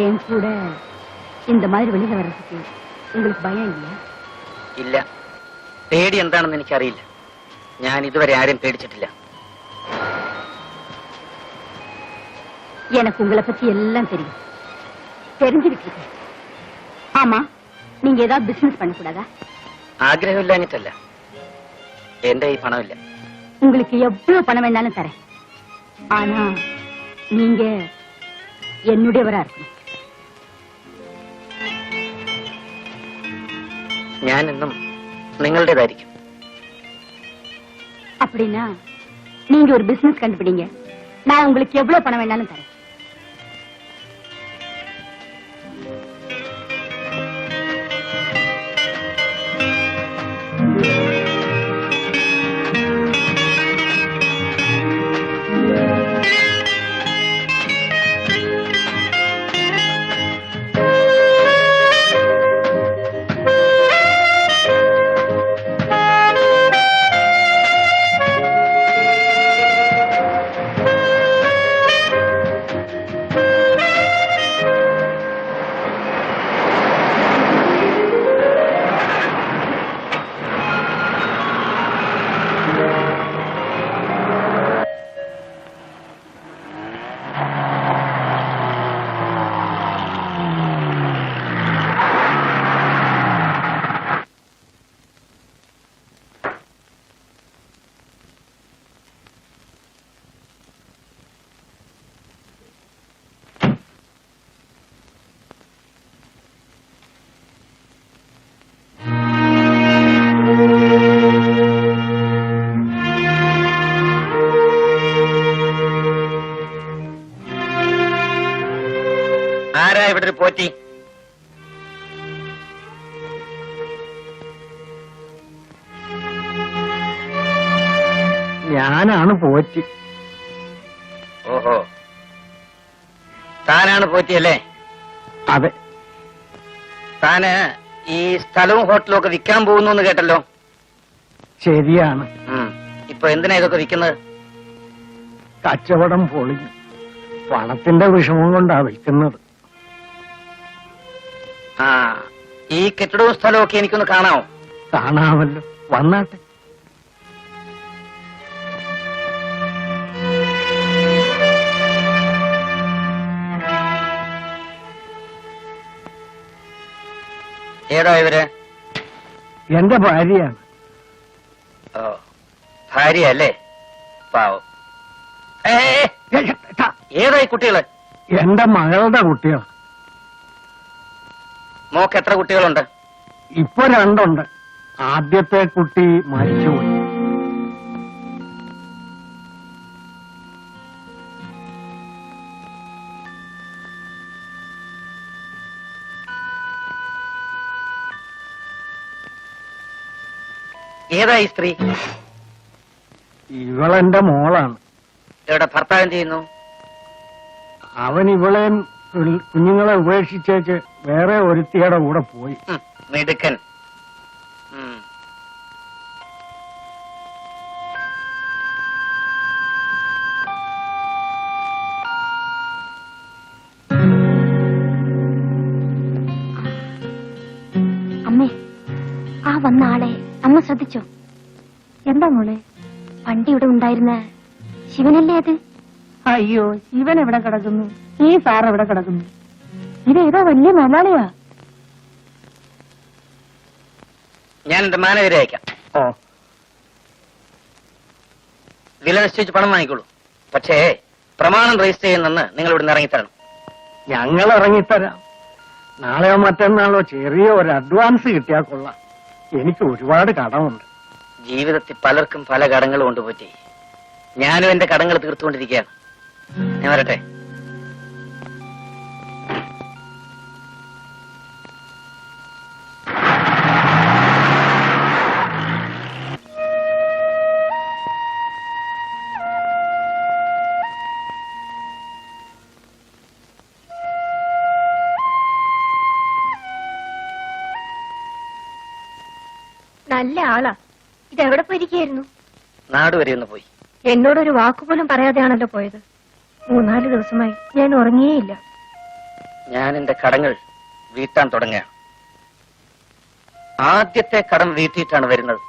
என் கூட இந்த மாதிரி வெளியில வர்றதுக்கு உங்களுக்கு பயம் இல்லையா? ഇല്ല, പേടി എന്താണെന്ന് എനിക്കറിയില്ല. ഞാൻ ഇതുവരെ ആരും പേടിച്ചിട്ടില്ല. எனக்கு உங்களை பத்தி எல்லாம் தெரியும், தெரிஞ்சுக்கிட்டு இருக்கேன். ஆமா, நீங்க ஏதாவது பிசினஸ் பண்ணக்கூடாதா? ആഗ്രഹമില്ലാഞ്ഞിട്ടല്ല, എന്റെ ഈ പണമില്ല. உங்களுக்கு எவ்வளவு பணம் வேணாலும் தரேன். ஆனா நீங்க என்னுடையவரா இருக்கணும். ഞാൻ എന്നും നിങ്ങളുടേതായിരിക്കും. அப்படின்னா நீங்க ஒரு பிசினஸ் கண்டுபிடிங்க, நான் உங்களுக்கு எவ்வளவு பணம் வேணாலும் தரேன். ആരാ ഇവിടെ ഒരു പോറ്റി? ഞാനാണ് പോറ്റി. ഓഹോ, താനാണ് പോറ്റിയല്ലേ? അതെ. താന് ഈ സ്ഥലവും ഹോട്ടലും ഒക്കെ വിൽക്കാൻ പോകുന്നു എന്ന് കേട്ടല്ലോ. ശരിയാണ്. ഇപ്പൊ എന്തിനാ ഇതൊക്കെ വിൽക്കുന്നത്? കച്ചവടം പൊളിഞ്ഞു, പണത്തിന്റെ വിഷമം കൊണ്ടാ വിൽക്കുന്നത്. ആ, ഈ കെട്ടിടവും സ്ഥലവും ഒക്കെ എനിക്കൊന്ന് കാണാമോ? കാണാമല്ലോ, വന്നാട്ടെ. ഏതാ ഇവര്? എന്റെ ഭാര്യയാണ്. ഓ, ഭാര്യ അല്ലേ? പാവം. ഏതായി കുട്ടികള്? എന്റെ മകളുടെ കുട്ടികൾ. മോക്ക് എത്ര കുട്ടികളുണ്ട്? ഇപ്പൊ 2 ഉണ്ട്. ആദ്യത്തെ കുട്ടി മരിച്ചുപോയി. ഏതായി സ്ത്രീ? ഇവളെന്റെ മോളാണ്. എവിടെ ഭർത്താവ് എന്ത് ചെയ്യുന്നു? അവൻ ഇവളെ കുഞ്ഞുങ്ങളെ ഉപേക്ഷിച്ചേച്ച് വേറെ ഒരുത്തിയുടെ കൂടെ പോയി. മിടുക്കൻ. അമ്മേ, ആ വന്ന ആളെ അമ്മ ശ്രദ്ധിച്ചോ? എന്താ മോളെ? പണ്ട് ഇവിടെ ഉണ്ടായിരുന്ന ശിവനല്ലേ അത്? അയ്യോ, ശിവൻ എവിടെ കിടക്കുന്നു? ഈ സാർ എവിടെ കിടക്കുന്നു? ഇതേതോ വലിയ മലയാളിയാ. ഞാൻ എന്റെ മാനേജരെ അയക്കാം. ഓ, വില നിശ്ചയിച്ച് പണം വാങ്ങിക്കോളൂ. പക്ഷേ പ്രമാണം രജിസ്റ്റർ ചെയ്യുന്നെന്ന് നിങ്ങൾ ഇവിടെ നിന്ന് ഇറങ്ങിത്തരണം. ഞങ്ങൾ ഇറങ്ങിത്തരാം. നാളെയോ മറ്റന്നാളോ ചെറിയ ഒരു അഡ്വാൻസ് കിട്ടിയാൽ കൊള്ളാം. എനിക്ക് ഒരുപാട് കടമുണ്ട്. ജീവിതത്തിൽ പലർക്കും പല കടങ്ങളും കൊണ്ട് പറ്റി. ഞാനും എന്റെ കടങ്ങൾ തീർത്തുകൊണ്ടിരിക്കുകയാണ്. ഞാൻ വരട്ടെ. നല്ല ആളാ. ഇതെവിടെ പോയിരിക്കായിരുന്നു? നാട് വരെ ഒന്ന് പോയി. എന്നോടൊരു വാക്കുപോലും പറയാതെയാണല്ലോ പോയത്. 3-4 ദിവസമായി ഞാൻ ഉറങ്ങിയേയില്ല. ഞാൻ എന്റെ കടങ്ങൾ വീട്ടാൻ തുടങ്ങുക. ആദ്യത്തെ കടം വീട്ടിയിട്ടാണ് വരുന്നത്.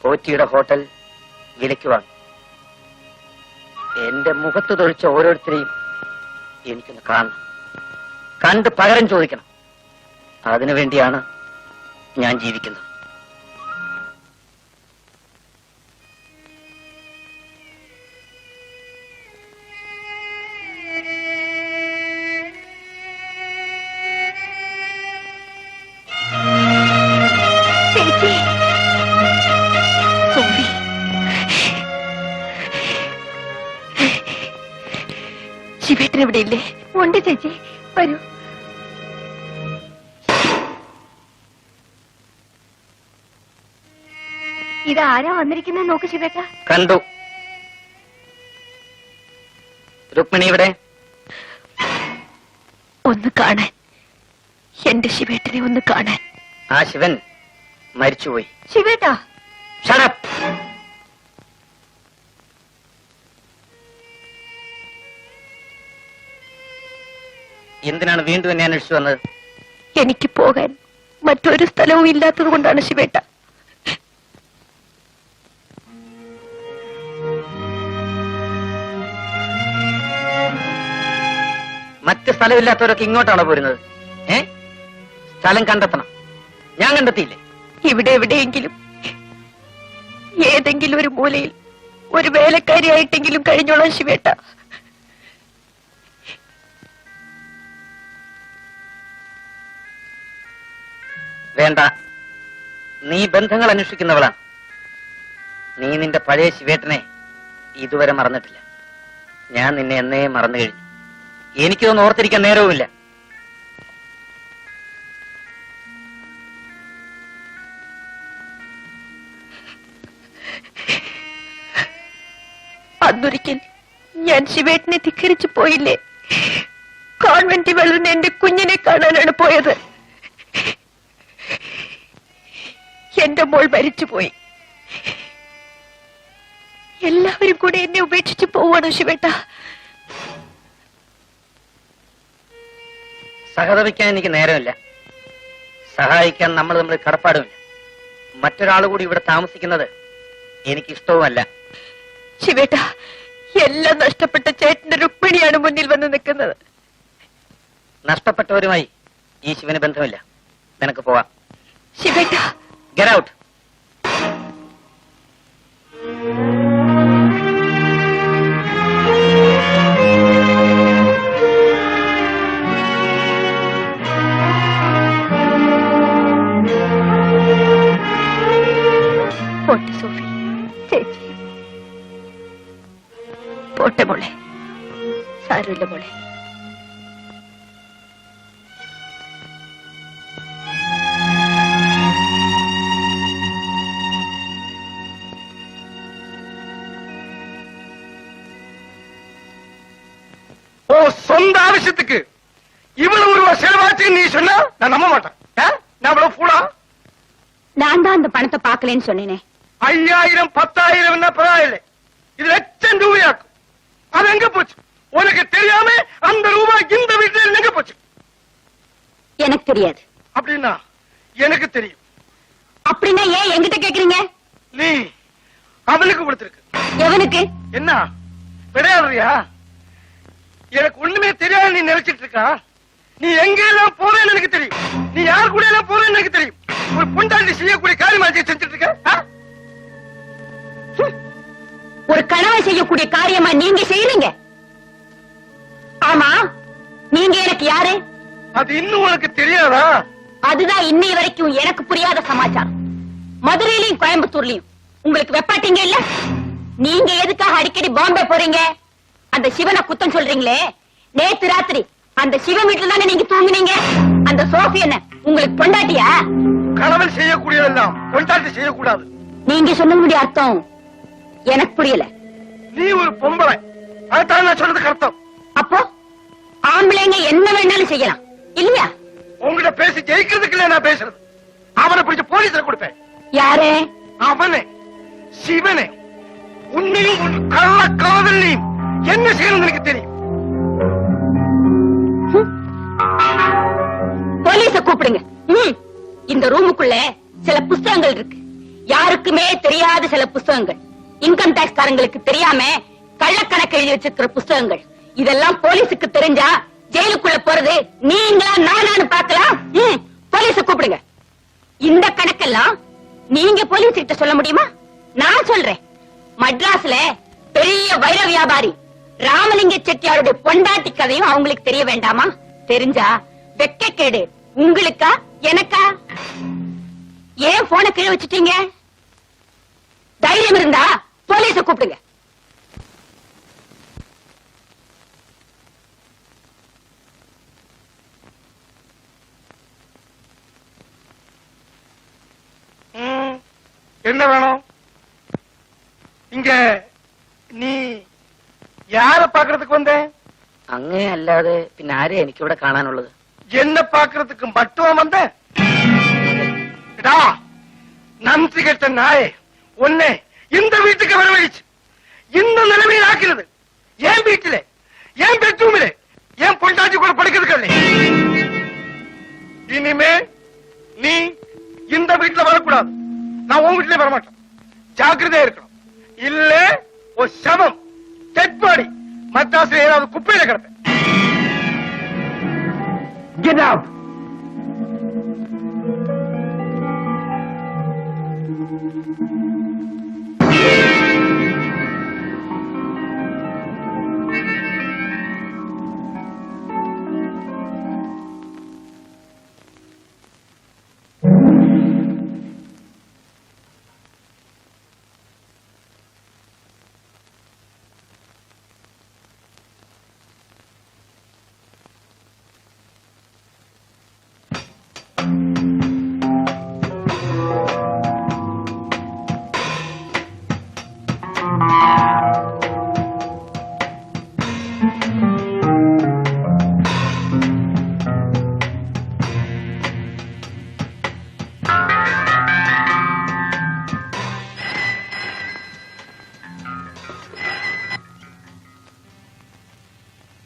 പോറ്റിയുടെ ഹോട്ടൽ വിലയ്ക്ക് വാങ്ങി. എന്റെ മുഖത്ത് തൊഴിച്ച ഓരോരുത്തരെയും എനിക്കൊന്ന് കാണണം, കണ്ട് പകരം ചോദിക്കണം. അതിനുവേണ്ടിയാണ് ഞാൻ ജീവിക്കുന്നത്. ശിവേട്ടനെവിടെ ഇല്ലേ? ഉണ്ട് ചേച്ചി, വരൂ. ഇതാരാ വന്നിരിക്കുന്നത് നോക്ക് ശിവേട്ട. കണ്ടു. രുക്മിണി ഇവിടെ. ഒന്ന് കാണാൻ, എന്റെ ശിവേട്ടനെ ഒന്ന് കാണാൻ. ആ ശിവൻ മരിച്ചുപോയി. ശിവേട്ടാ, Shut up. എന്തിനാണ് വീണ്ടും എന്നെ അന്വേഷിച്ചു വന്നത്? എനിക്ക് പോകാൻ മറ്റൊരു സ്ഥലവും ഇല്ലാത്തത് കൊണ്ടാണ് ശിവേട്ട. മറ്റ് സ്ഥലമില്ലാത്തവരൊക്കെ ഇങ്ങോട്ടാണോ പോരുന്നത്? സ്ഥലം കണ്ടെത്തണം. ഞാൻ കണ്ടെത്തിയില്ലേ? ഇവിടെ എവിടെയെങ്കിലും ഏതെങ്കിലും ഒരു മൂലയിൽ ഒരു വേലക്കാരിയായിട്ടെങ്കിലും കഴിഞ്ഞോളാം ശിവേട്ട. വേണ്ട, നീ ബന്ധങ്ങൾ അന്വേഷിക്കുന്നവളാണ്. നീ നിന്റെ പഴയ ശിവേട്ടനെ ഇതുവരെ മറന്നിട്ടില്ല. ഞാൻ നിന്നെ എന്നേ മറന്നു കഴിഞ്ഞു. എനിക്കൊന്നും ഓർത്തിരിക്കാൻ നേരവുമില്ല. അന്നൊരിക്കൽ ഞാൻ ശിവേട്ടനെ ധിക്കരിച്ചു പോയില്ലേ? കോൺവെന്റിൽ വളർന്ന എന്റെ കുഞ്ഞിനെ കാണാനാണ് പോയത്. എന്റെ മോൾ മരിച്ചുപോയി. എല്ലാവരും കൂടെ എന്നെ ഉപേക്ഷിച്ച് പോവാണോ ശിവേട്ട? സഹതപിക്കാൻ എനിക്ക് നേരമില്ല. സഹായിക്കാൻ നമ്മൾ തമ്മിൽ കടപ്പാടുമില്ല. മറ്റൊരാൾ കൂടി ഇവിടെ താമസിക്കുന്നത് എനിക്കിഷ്ടവുമല്ല. ശിവേട്ട, എല്ലാം നഷ്ടപ്പെട്ട ചേട്ടന്റെ രുക്മിണിയാണ് മുന്നിൽ വന്ന് നിൽക്കുന്നത്. നഷ്ടപ്പെട്ടവരുമായി ഈ ശിവന് ബന്ധമില്ല. നിനക്ക് പോവാം. ശിവേട്ട, Get out. പോട്ടെ സോഫി ചേച്ചി, പോട്ടെ മോളെ, സാരമില്ല മോളെ. சொந்த ஆവശ്யத்துக்கு இவ்வளவு ரூபாய் செலவாச்சு நீ சொன்னா நான் நம்ப மாட்டேன். நான் அவ்வளவு ஃபூலா? நான் தான் அந்த பணத்தை பாக்கலன்னு சொன்னேனே. 5000 10,000 பரவாயில்லை, இது லட்சம் ரூபாயாக்கும். அது எங்க போச்சு? உனக்கு தெரியாம அந்த ரூபாய் இந்த வீட்டில் எங்க போச்சு? எனக்கு தெரியாது. அப்படின்னா எனக்கு தெரியும். அப்படின்னா ஏன் என்கிட்ட கேக்குறீங்க? நீ அவனுக்கு கொடுத்திருக்கு. எவனுக்கு? என்ன விளையாடுறியா? எனக்கு ஒண்ணுமே தெரியாது நீ நினைச்சிட்டு இருக்கா? நீ எங்க எல்லாம் போறேன்னு எனக்கு தெரியும். நீ யார் கூட எல்லாம் போறேன்னு எனக்கு தெரியும். ஒரு பொண்டாட்டி செய்யக்கூடிய காரியமாச்சு செஞ்சுட்டு இருக்க. ஒரு கணவன் செய்யக்கூடிய காரியமா நீங்க செய்யறீங்க? ஆமா, நீங்க எனக்கு யாரு? அது இன்னும் உனக்கு தெரியாதா? அதுதான் இன்னை வரைக்கும் எனக்கு புரியாத சமாச்சாரம். மதுரையிலயும் கோயம்புத்தூர்லயும் உங்களுக்கு வெப்பாட்டீங்க இல்ல? நீங்க எதுக்காக அடிக்கடி பாம்பே போறீங்க? அந்த சிவனை குத்தம் சொல்றீங்களே, நேத்து ராத்திரி அந்த சிவன் வீட்டுல தானே நீங்க தூங்குனீங்க. அந்த சோஃபி என்ன உங்களுக்கு பொண்டாட்டியா? கணவன் செய்யக்கூடியதெல்லாம் பொண்டாட்டி செய்யக்கூடாது. நீங்க சொன்னதுடைய அர்த்தம் எனக்கு புரியல. நீ ஒரு பொம்பளை, அதான் நான் சொன்னதுக்கு அர்த்தம். அப்போ ஆம்பளைங்க என்ன வேணாலும் செய்யலாம் இல்லையா? உங்ககிட்ட பேசி ஜெயிக்கிறதுக்கு இல்ல நான் பேசுறது. அவனை பிடிச்ச போலீஸ்ல கொடுப்பேன். யாரே? அவனே, சிவனே. உன்னையும் உன் கள்ள காதலையும் என்ன செய்யணும் எனக்கு தெரியும். போலீஸ கூப்பிடுங்க. இந்த ரூமுக்குள்ள சில புஸ்தகங்கள் இருக்கு, யாருக்குமே தெரியாத சில புஸ்தகங்கள், இன்கம் டாக்ஸ் காரங்களுக்கு தெரியாம கள்ளக்கணக்கு எழுதி வச்சிருக்கிற புஸ்தகங்கள். இதெல்லாம் போலீஸுக்கு தெரிஞ்சா ஜெயிலுக்குள்ள போறது நீங்களா நானான்னு பார்க்கலாம். போலீஸ கூப்பிடுங்க. இந்த கணக்கெல்லாம் நீங்க போலீஸ் கிட்ட சொல்ல முடியுமா? நான் சொல்றேன். மட்ராஸ்ல பெரிய வைர வியாபாரி ராமலிங்க செட்டியாருடைய பொண்டாட்டி கதையும் அவங்களுக்கு தெரிய வேண்டாமா? தெரிஞ்சா வெக்கக்கேடு உங்களுக்கா எனக்கா? ஏன் போனை கீழே வச்சுட்டீங்க? தைரியம் இருந்தா போலீஸ கூப்பிடுங்க. என்ன வேணும்? இங்க நீ யார பாக்குறதுக்கு வந்த? അങ്ങേ അല്ലാതെ പിന്നെ ആരെ എനിക്കിവിടെ കാണാനുള്ളത്? என்ன பாக்குறதுக்கு மட்டும் வந்த? நன்றி கெட்ட நாயே, உன்னை இந்த வீட்டுக்கு வரவழைச்சு இந்த நிலைமையில் ஆக்கிறது என் வீட்டிலே, என் பெட்ரூமிலே, என் பொண்டாட்டி கூட படுக்கிறதுக்கு. இனிமே நீ இந்த வீட்டுல வரக்கூடாது. நான் உன் வீட்டிலே வரமாட்டேன். ஜாக்கிரதையா இருக்கணும். இல்ல ஒரு சமம் டெட் பாடி மദ്രാസിல் ஏதாவது குப்பையில கிடப்பேன். Get out!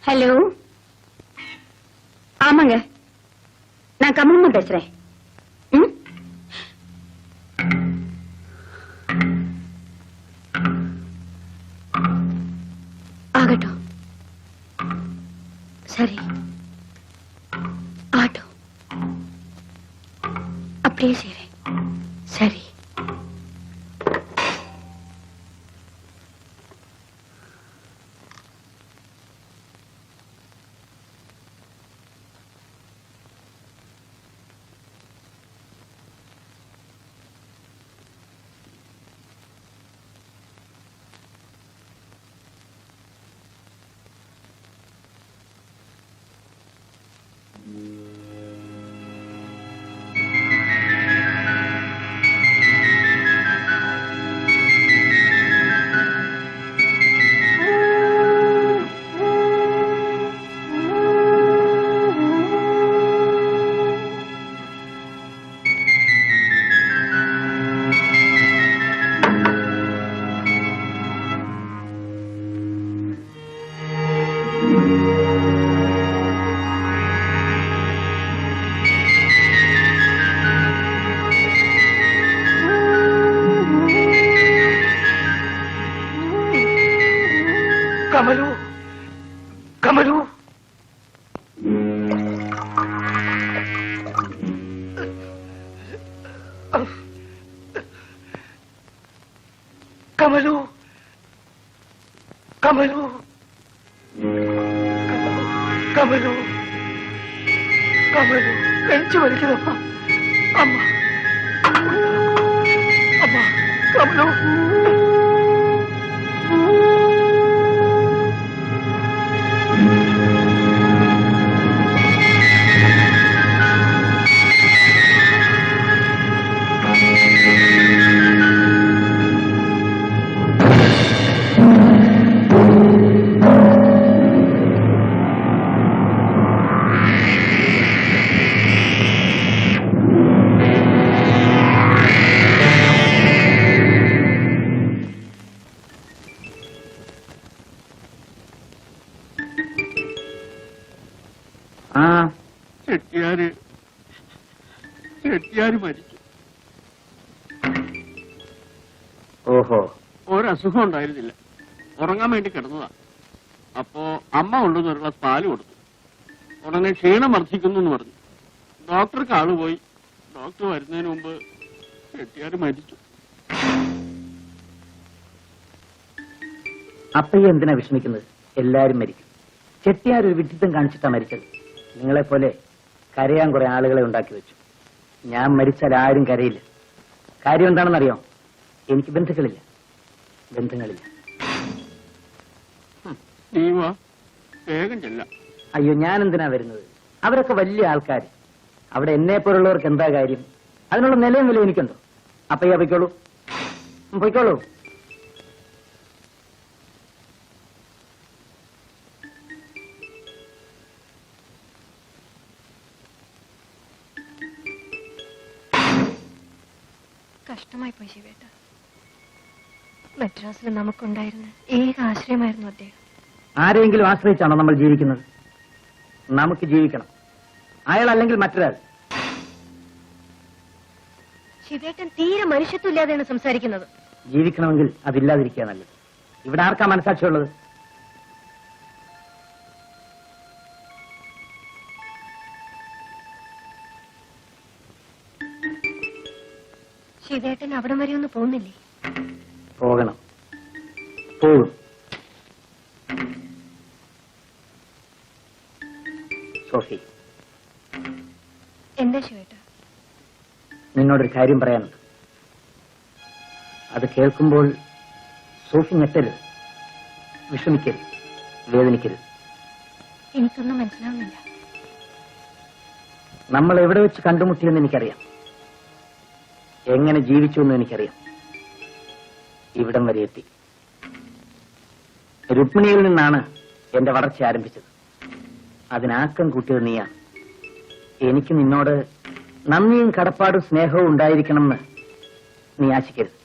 ஹலோ, ஆமாங்க, நான் கமலம்மா பேசுறேன். ஆகட்டும், சரி, ஆகட்டும், அப்படியே செய்றேன். சரி. கமலு, கமலு, கமலு, கமலு, கமலு, கமலு, நெஞ்சு வலிக்குதப்பா. அம்மா, அம்மா, கமலு. ഓഹോ. ഒരസുഖം ഉണ്ടായിരുന്നില്ല. ഉറങ്ങാൻ വേണ്ടി കിടന്നതാ. അപ്പോ അമ്മ കൊണ്ടുവന്ന് ഒരു ഗ്ലാസ് പാല് കൊടുത്തു. ഉടനെ ക്ഷീണം വർദ്ധിക്കുന്നു എന്ന് പറഞ്ഞു. ഡോക്ടർക്ക് ആള് പോയി. ഡോക്ടർ വരുന്നതിന് മുമ്പ് ചെട്ടിയാർ മരിച്ചു. അപ്പയ്യ എന്തിനാ വിഷമിക്കുന്നത്? എല്ലാരും മരിക്കും. ചെട്ടിയാർ ഒരു വിഡിത്തം കാണിച്ചിട്ടാ മരിച്ചത്. നിങ്ങളെപ്പോലെ കരയാൻ കുറെ ആളുകളെ ഉണ്ടാക്കി വെച്ചു. ഞാൻ മരിച്ചാൽ ആരും കരയില്ല. കാര്യം എന്താണെന്നറിയോ? എനിക്ക് ബന്ധുക്കളില്ല. നീ വാ, വേഗം ചെല്ലാം. അയ്യോ, ഞാൻ എന്തിനാ വരുന്നത്? അവരൊക്കെ വലിയ ആൾക്കാർ. അവിടെ എന്നെ പോലുള്ളവർക്ക് എന്താ കാര്യം? അതിനുള്ള നിലയും വില എനിക്കുണ്ടോ? അപ്പയ്യ പൊയ്ക്കോളൂ, പൊയ്ക്കോളൂ. കഷ്ടമായി പോയി ശിവേട്ട. മദ്രാസിൽ നമുക്കുണ്ടായിരുന്ന ഏക ആശ്രയമായിരുന്നു അദ്ദേഹം. ആരെങ്കിലും ആശ്രയിച്ചാണോ നമ്മൾ ജീവിക്കുന്നത്? നമുക്ക് ജീവിക്കണം. അയാൾ അല്ലെങ്കിൽ മറ്റൊരാൾ. ശിവേട്ടൻ തീരെ മനുഷ്യത്വമില്ലാതെയാണ് സംസാരിക്കുന്നത്. ജീവിക്കണമെങ്കിൽ അതില്ലാതിരിക്കുക നല്ലത്. ഇവിടെ ആർക്കാ മനസാക്ഷിയുള്ളത്? ശിവേട്ടൻ അവിടം വരെ ഒന്ന് പോകുന്നില്ലേ? പോകണം, പോകും. സോഫി, എന്താ ശിവേട്ട? നിന്നോടൊരു കാര്യം പറയാനുണ്ട്. അത് കേൾക്കുമ്പോൾ സോഫി ഞെട്ടരുത്, വിഷമിക്കരുത്, വേദനിക്കരുത്. എനിക്കൊന്നും മനസ്സിലാവുന്നില്ല. നമ്മൾ എവിടെ വെച്ച് കണ്ടുമുട്ടിയെന്ന് എനിക്കറിയാം. എങ്ങനെ ജീവിച്ചു എന്ന് എനിക്കറിയാം. ഇവിടം വരെ എത്തി. രുക്മിണിയിൽ നിന്നാണ് എന്റെ വളർച്ച ആരംഭിച്ചത്. അതിനാക്കം കൂട്ടിയത് നീയാണ്. എനിക്ക് നിന്നോട് നന്ദിയും കടപ്പാടും സ്നേഹവും ഉണ്ടായിരിക്കണമെന്ന് നീ ആശിക്കരുത്.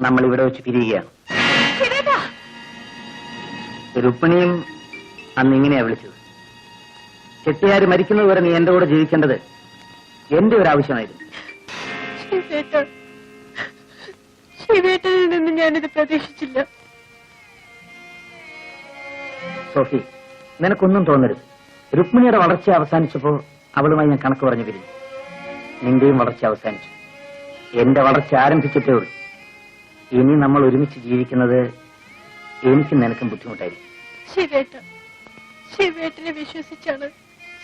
നമ്മൾ ഇവിടെ വെച്ച് പിരിയുകയാണ്. രുക്മിണിയും അന്ന് ഇങ്ങനെയാ വിളിച്ചത്. ചെട്ടിയാര് മരിക്കുന്നതുവരെ നീ എന്റെ കൂടെ ജീവിക്കേണ്ടത് എന്റെ ഒരു ആവശ്യമായിരുന്നു. ശിവേട്ടനിൽ നിന്ന് ഞാനിത് പ്രതീക്ഷിച്ചില്ല. സോഫി, നിനക്കൊന്നും തോന്നരുത്. രുക്മിണിയുടെ വളർച്ച അവസാനിച്ചപ്പോ അവളുമായി ഞാൻ കണക്ക് പറഞ്ഞു പിരിഞ്ഞു. നിന്റെയും വളർച്ച അവസാനിച്ചു. എന്റെ വളർച്ച ആരംഭിച്ചിട്ടേ ഉള്ളൂ. ഇനി നമ്മൾ ഒരുമിച്ച് ജീവിക്കുന്നത് എനിക്കും നിനക്കും ബുദ്ധിമുട്ടായിരിക്കും. ശിവേട്ടനെ വിശ്വസിച്ചാണ്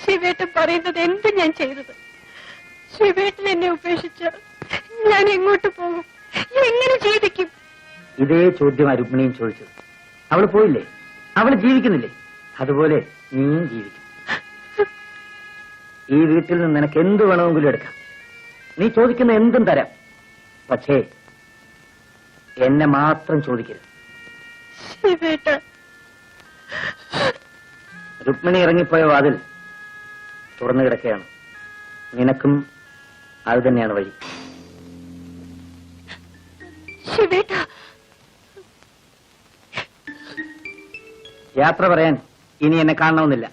ശിവേട്ടൻ പറയുന്നത് എന്ത് ഞാൻ ചെയ്തത്. ശിവേട്ടൻ എന്നെ ഉപേക്ഷിച്ച ഞാൻ എങ്ങോട്ട് പോകും? എങ്ങനെ ജീവിക്കും? ഇതേ ചോദ്യം രുക്മിണിയും ചോദിച്ചത്. അവള് പോയില്ലേ? അവള് ജീവിക്കുന്നില്ലേ? അതുപോലെ നീയും ജീവിക്കും. ഈ വീട്ടിൽ നിന്ന് നിനക്ക് എന്ത് വേണമെങ്കിലും എടുക്കാം. നീ ചോദിക്കുന്ന എന്തും തരാം. പക്ഷേ എന്നെ മാത്രം ചോദിക്കരുത്. രുക്മിണി ഇറങ്ങിപ്പോയ വാതിൽ തുറന്നു കിടക്കുകയാണ്. നിനക്കും അത് തന്നെയാണ് വഴി. യാത്ര പറയാൻ ഇനി എന്നെ കാണണമെന്നില്ല.